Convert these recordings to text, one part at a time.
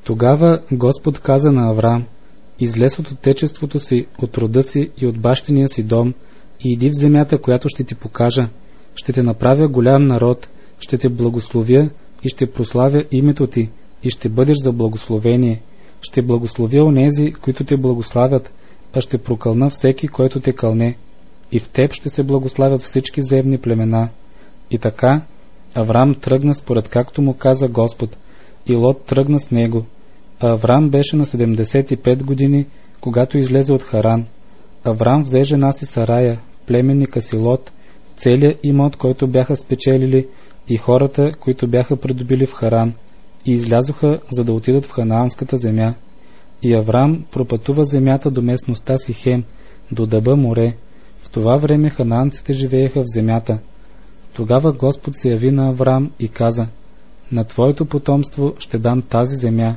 Тогава Господ каза на Авраам: излез от отечеството си, от рода си и от бащиния си дом и иди в земята, която ще ти покажа. Ще те направя голям народ, ще те благословя и ще прославя името ти и ще бъдеш за благословение. Ще благословя онези, които те благославят, а ще прокълна всеки, който те кълне. И в теб ще се благославят всички земни племена. И така Авраам тръгна според както му каза Господ, и Лот тръгна с него. А Авраам беше на 75 години, когато излезе от Харан. Авраам взе жена си Сарая, племенника си Лот, целият имот, който бяха спечелили, и хората, които бяха придобили в Харан, и излязоха, за да отидат в ханаанската земя. И Авраам пропътува земята до местността Сихем, до Даба море. В това време ханаанците живееха в земята. Тогава Господ се яви на Авраам и каза: на твоето потомство ще дам тази земя.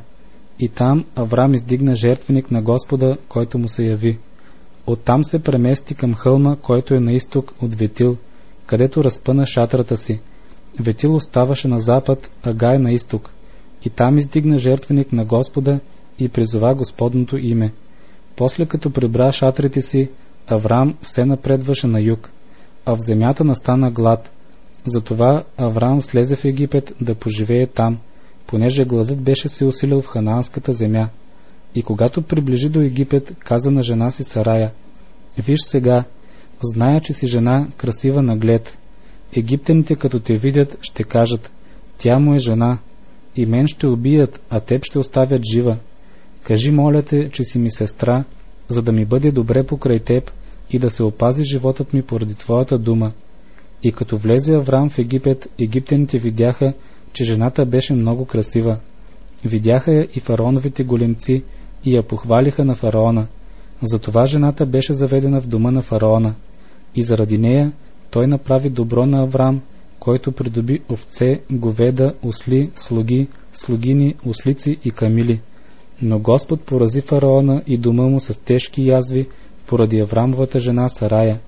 И там Авраам издигна жертвеник на Господа, който му се яви. Оттам се премести към хълма, който е на изток от Ветил, където разпъна шатрата си. Ветил оставаше на запад, а Гай на изток. И там издигна жертвеник на Господа и призова Господното име. После като прибра шатрите си, Авраам все напредваше на юг, а в земята настана глад. Затова Авраам слезе в Египет да поживее там, понеже гладът беше се усилил в ханаанската земя. И когато приближи до Египет, каза на жена си Сарая: виж сега, зная, че си жена красива на глед. Египтяните като те видят, ще кажат: тя му е жена. И мен ще убият, а теб ще оставят жива. Кажи, моля те, че си ми сестра, за да ми бъде добре покрай теб и да се опази животът ми поради твоята дума. И като влезе Авраам в Египет, египтяните видяха, че жената беше много красива. Видяха я и фараоновите големци и я похвалиха на фараона. Затова жената беше заведена в дома на фараона. И заради нея той направи добро на Авраам, който придоби овце, говеда, осли, слуги, слугини, ослици и камили. Но Господ порази фараона и дома му с тежки язви поради Авраамовата жена Сарая.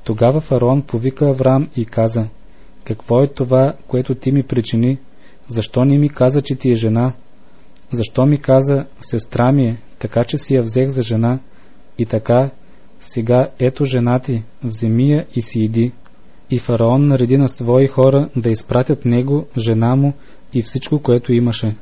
Тогава фараон повика Авраам и каза: какво е това, което ти ми причини? Защо не ми каза, че ти е жена? Защо ми каза: сестра ми е, така че си я взех за жена? И така, сега ето жена ти, вземи я и си иди. И фараон нареди на свои хора да изпратят него, жена му и всичко, което имаше.